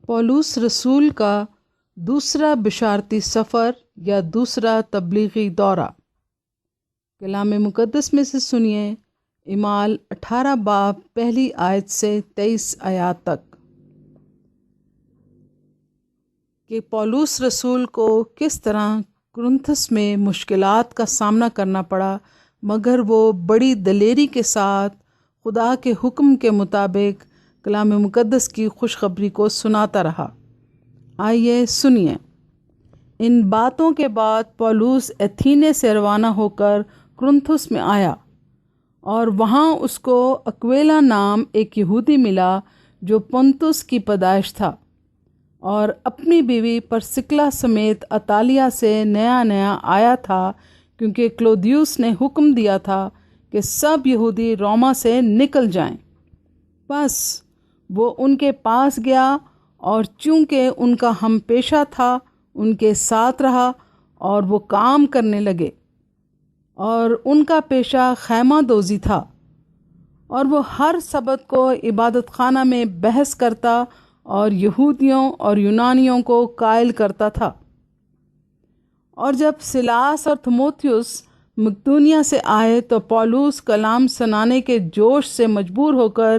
Police رسول کا دوسرا بشارتی سفر یا دوسرا تبلیغی دورہ۔ کلام مقدس میں سے سنیے اعمال 18 باب پہلی آیت سے 23 آیات تک کہ پولس رسول کو کس طرح کرنتھس میں مشکلات کا سامنا کرنا پڑا، مگر وہ بڑی دلیری کے ساتھ خدا کے حکم کے مطابق کلام مقدس کی خوشخبری کو سناتا رہا۔ آئیے سنیے۔ ان باتوں کے بعد پولس ایتھینے سے روانہ ہو کر کرنتھس میں آیا، اور وہاں اس کو اکویلا نام ایک یہودی ملا جو پونتس کی پیدائش تھا، اور اپنی بیوی پرسکلا سمیت اطالیہ سے نیا آیا تھا، کیونکہ کلودیوس نے حکم دیا تھا کہ سب یہودی روما سے نکل جائیں۔ بس وہ ان کے پاس گیا، اور چونکہ ان کا ہم پیشہ تھا ان کے ساتھ رہا، اور وہ کام کرنے لگے، اور ان کا پیشہ خیمہ دوزی تھا، اور وہ ہر سبت کو عبادت خانہ میں بحث کرتا اور یہودیوں اور یونانیوں کو قائل کرتا تھا۔ اور جب سلاس اور تھموتھیوس مقدونیہ سے آئے تو پولس کلام سنانے کے جوش سے مجبور ہو کر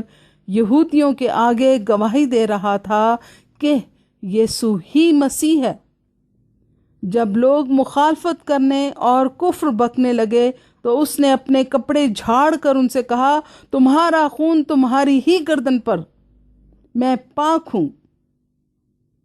یہودیوں کے آگے گواہی دے رہا تھا کہ یسوع ہی مسیح ہے۔ جب لوگ مخالفت کرنے اور کفر بکنے لگے تو اس نے اپنے کپڑے جھاڑ کر ان سے کہا، تمہارا خون تمہاری ہی گردن پر، میں پاک ہوں۔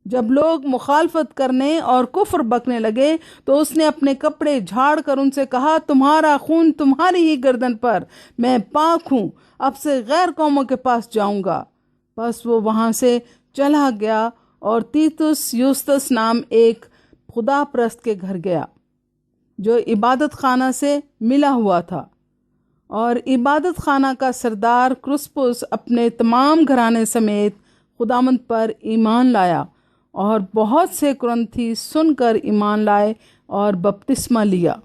جب لوگ مخالفت کرنے اور کفر بکنے لگے تو اس نے اپنے کپڑے جھاڑ کر ان سے کہا، تمہارا خون تمہاری ہی گردن پر، میں پاک ہوں، اب سے غیر قوموں کے پاس جاؤں گا۔ بس وہ وہاں سے چلا گیا اور تیتس یوستس نام ایک خدا پرست کے گھر گیا جو عبادت خانہ سے ملا ہوا تھا، اور عبادت خانہ کا سردار کرسپس اپنے تمام گھرانے سمیت خداوند پر ایمان لایا، اور بہت سے کرنتھی سن کر ایمان لائے اور بپتسمہ لیا۔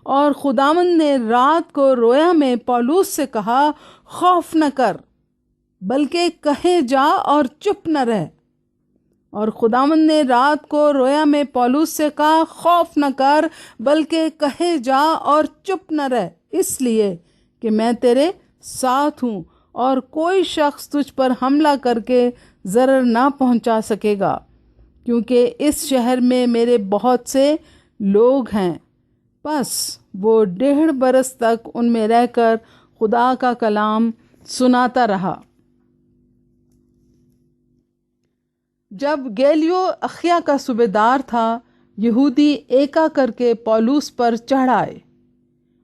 اور خداوند نے رات کو رویا میں پولس سے کہا، خوف نہ کر، بلکہ کہے جا اور چپ نہ رہ۔ اور خداوند نے رات کو رویا میں پولس سے کہا، خوف نہ کر، بلکہ کہے جا اور چپ نہ رہ، اس لیے کہ میں تیرے ساتھ ہوں، اور کوئی شخص تجھ پر حملہ کر کے ضرر نہ پہنچا سکے گا، کیونکہ اس شہر میں میرے بہت سے لوگ ہیں۔ بس وہ 1.5 برس تک ان میں رہ کر خدا کا کلام سناتا رہا۔ جب گیلیو اخیا کا صوبیدار تھا، یہودی ایکا کر کے پولس پر چڑھ آئے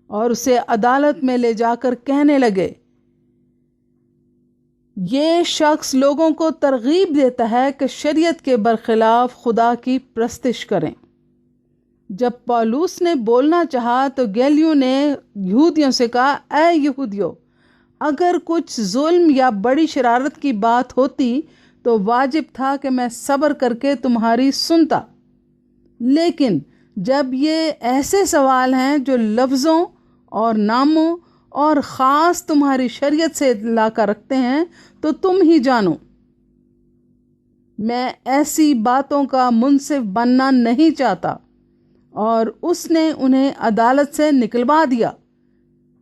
اور اسے عدالت میں لے جا کر کہنے لگے، یہ شخص لوگوں کو ترغیب دیتا ہے کہ شریعت کے برخلاف خدا کی پرستش کریں۔ جب پولس نے بولنا چاہا تو گیلیو نے یہودیوں سے کہا، اے یہودیو، اگر کچھ ظلم یا بڑی شرارت کی بات ہوتی تو واجب تھا کہ میں صبر کر کے تمہاری سنتا، لیکن جب یہ ایسے سوال ہیں جو لفظوں اور ناموں اور خاص تمہاری شریعت سے علاقہ رکھتے ہیں تو تم ہی جانو۔ میں ایسی باتوں کا منصف بننا نہیں چاہتا۔ اور اس نے انہیں عدالت سے نکلوا دیا۔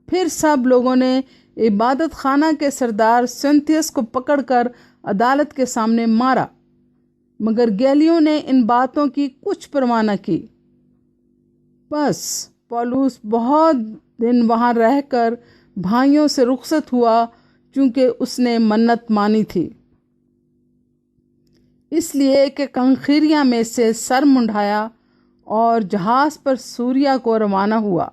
پھر سب لوگوں نے عبادت خانہ کے سردار سنتیس کو پکڑ کر عدالت کے سامنے مارا، مگر گیلیو نے ان باتوں کی کچھ پرواہ نہ کی۔ بس پولس بہت دن وہاں رہ کر بھائیوں سے رخصت ہوا، چونکہ اس نے منت مانی تھی، اس لیے کہ کنخیریا میں سے سر منڈایا اور جہاز پر سوریا کو روانہ ہوا،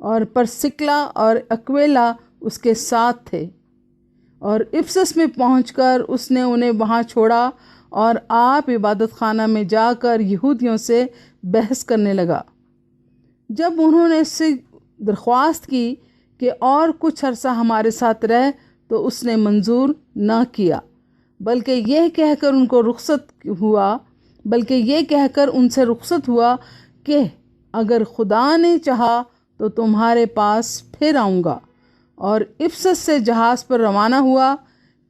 اور پرسکلا اور اکویلا اس کے ساتھ تھے۔ اور افسس میں پہنچ کر اس نے انہیں وہاں چھوڑا، اور آپ عبادت خانہ میں جا کر یہودیوں سے بحث کرنے لگا۔ جب انہوں نے اس سے درخواست کی کہ اور کچھ عرصہ ہمارے ساتھ رہ، تو اس نے منظور نہ کیا، بلکہ یہ کہہ کر ان سے رخصت ہوا کہ اگر خدا نے چاہا تو تمہارے پاس پھر آؤں گا۔ اور افسس سے جہاز پر روانہ ہوا،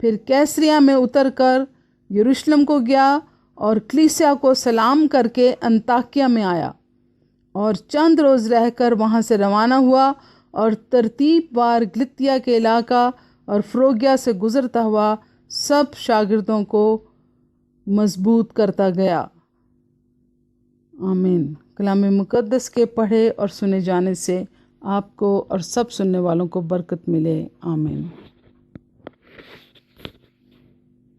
پھر کیسریا میں اتر کر یروشلم کو گیا اور کلیسیا کو سلام کر کے انطاکیہ میں آیا اور چند روز رہ کر وہاں سے روانہ ہوا اور ترتیب وار گلتیا کے علاقہ اور فروگیا سے گزرتا ہوا سب شاگردوں کو مضبوط کرتا گیا۔ آمین۔ کلام مقدس کے پڑھے اور سنے جانے سے آپ کو اور سب سننے والوں کو برکت ملے۔ آمین۔